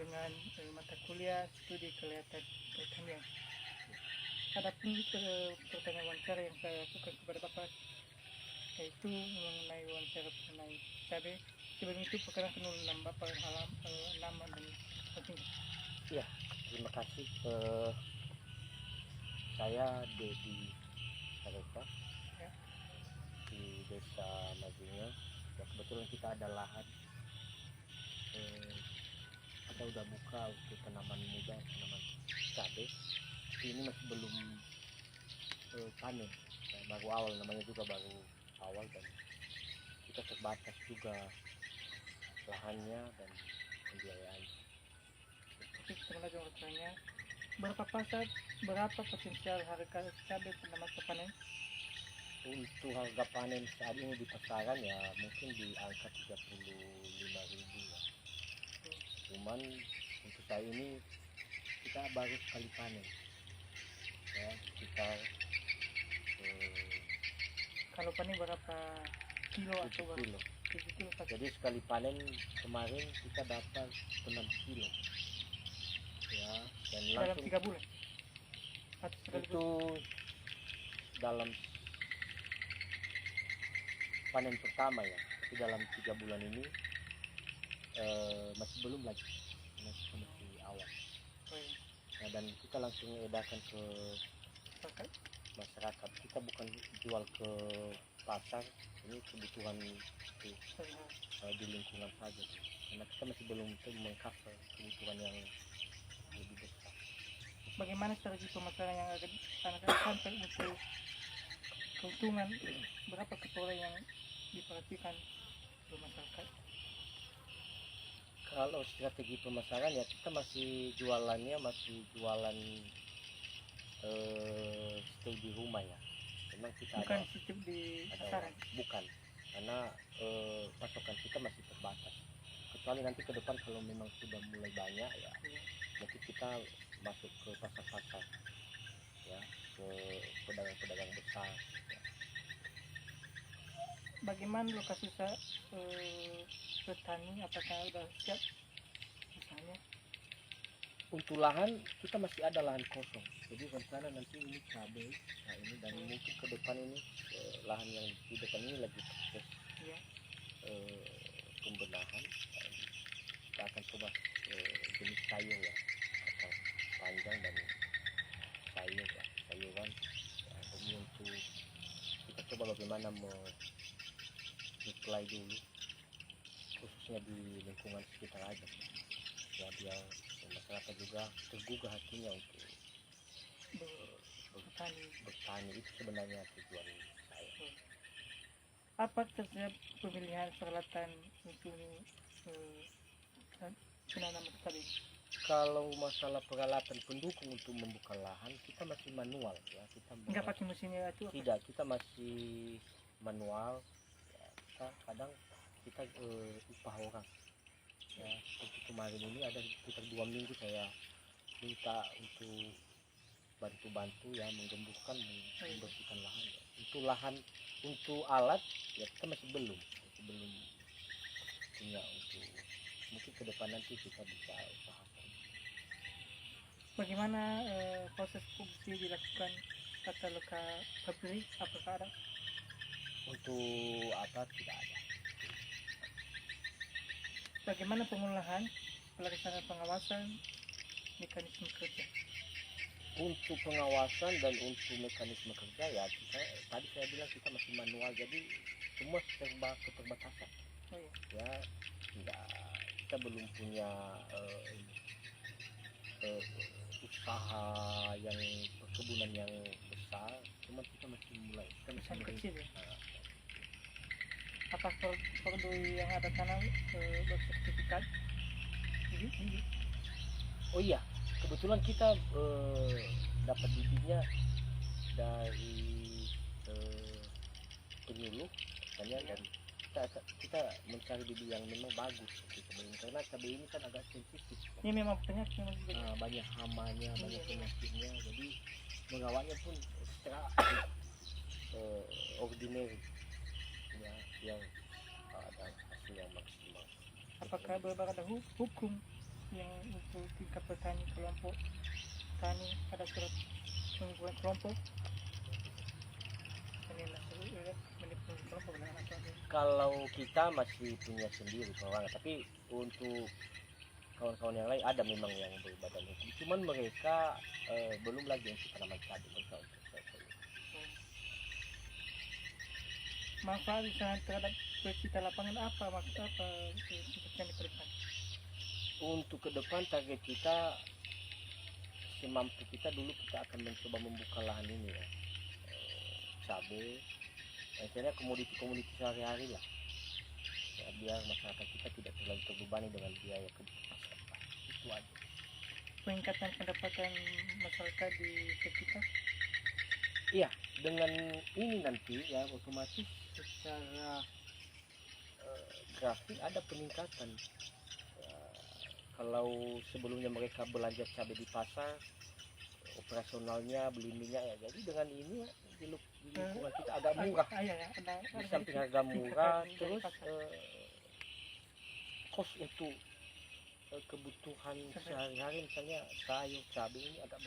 dengan mata kuliah studi kelihatan pertanian. Adapun pertanyaan wawancara yang saya lakukan kepada Bapak yaitu mengenai wawancara mengenai cabai. Sebelum itu perkenalkan dulu nama Bapak, nama dan penting. Ya, terima kasih. Saya Dedi Sareka Ya. di Desa Majinga. Ya, kebetulan kita ada lahan. Kita udah buka untuk tanaman muda, tanaman cabai. Ini masih belum panen. Ya, baru awal, namanya juga baru awal, dan kita terbatas juga lahannya dan pembiayaannya. Oke, terima kasih waktunya. Berapa potensial harga cabai pada masa panen? Untuk harga panen saat ini di pasaran ya mungkin di angka 35.000 ya. Cuman untuk saat ini kita baru sekali panen ya, sekitar Kalau panen berapa kilo atau 7 kilo. 7 kilo Pak? Jadi sekali panen kemarin kita dapat 6 kilo ya, dan Dalam langsung 3 bulan atau sekali itu dalam panen pertama ya. Tapi dalam 3 bulan ini masih belum lagi, masih awal. Nah, dan kita langsung edarkan ke masyarakat. Kita bukan jual ke pasar, ini kebutuhan di lingkungan saja, karena kita masih belum mengcover kebutuhan yang lebih besar. Bagaimana strategi pemasaran yang akan sampai untuk keuntungan? Berapa keperluan yang diperhatikan oleh masyarakat? Kalau strategi pemasaran ya kita masih jualannya jualan stay di rumah ya. Memang kita bukan sistem di pasaran. Bukan, karena pasokan kita masih terbatas. Kecuali nanti ke depan kalau memang sudah mulai banyak ya, mungkin kita masuk ke pasar-pasar ya, ke pedagang-pedagang besar ya. Bagaimana lokasi petani, apakah sudah siap misalnya? Untuk lahan kita masih ada lahan kosong, jadi rencana nanti ini cabai, nah ini, dan mungkin ke depan ini lahan yang di depan ini lagi proses pembenahan. Kita akan coba jenis sayur ya, atau panjang dan sayur ya, sayuran ya. Jadi untuk kita coba bagaimana supply dulu, khususnya di lingkungan sekitar aja ya, biar masyarakat juga tergugah hatinya untuk bertani. Itu sebenarnya tujuan saya. Apa setiap pemilihan peralatan untuk penanaman cabai? Kalau masalah peralatan pendukung untuk membuka lahan, kita masih manual ya. Kita nggak pakai mesinnya itu? Tidak, kita masih manual ya. Kadang kita upah orang ya. Seperti kemarin ini ada sekitar 2 minggu saya minta untuk bantu ya, menggemburkan, membersihkan lahan ya. Untuk lahan, untuk alat ya kita masih belum punya. Untuk mungkin ke depan nanti kita bisa usahakan. Bagaimana proses produksi dilakukan kata luka pabrik, apakah ada? Untuk apa, tidak ada. Bagaimana pengolahan, pelaksanaan pengawasan, mekanisme kerja? Untuk pengawasan dan untuk mekanisme kerja ya, kita tadi saya bilang kita masih manual, jadi semua serba keterbatasan. Ya, tidak, kita belum punya usaha yang perkebunan yang besar, cuma kita masih mulai, kita masih kecil ya. Apa perlu yang ada tanam bersertifikat? Oh iya, kebetulan kita dapat bibitnya dari penyuluh ya, dan kita mencari bibit yang memang bagus gitu, karena cabai ini kan agak sensitif. Ini memang penyakit, banyak hamanya, banyak penyakitnya, jadi mengawalnya pun secara ordinary ya, yang ada hasil yang maksimal. Apakah ada hukum yang untuk tingkat petani kelompok tani ada surat pengukuran kelompok ini menipu kelompok dengan atau ada Kalau kita masih punya sendiri perorangan, tapi untuk kawan-kawan yang lain ada memang yang berbadan hukum, cuman mereka belum lagi untuk tanaman cabai mereka untuk manfaat misalnya terhadap pencipta lapangan apa maksud apa yang ke depan. Untuk ke depan target kita semampu kita, dulu kita akan mencoba membuka lahan ini ya, cabai, misalnya komoditi sehari-hari lah ya, biar masyarakat kita tidak terlalu terbebani dengan biaya kebutuhan pasar. Itu aja. Peningkatan pendapatan masyarakat di sekitar Iya, dengan ini nanti ya otomatis secara grafik ada peningkatan. Kalau sebelumnya mereka belanja cabai di pasar, operasionalnya beli minyak ya, jadi dengan ini ya, di lingkungan kita agak murah. Di samping harga murah, terus kos untuk kebutuhan sehari-hari misalnya sayur cabai ini agak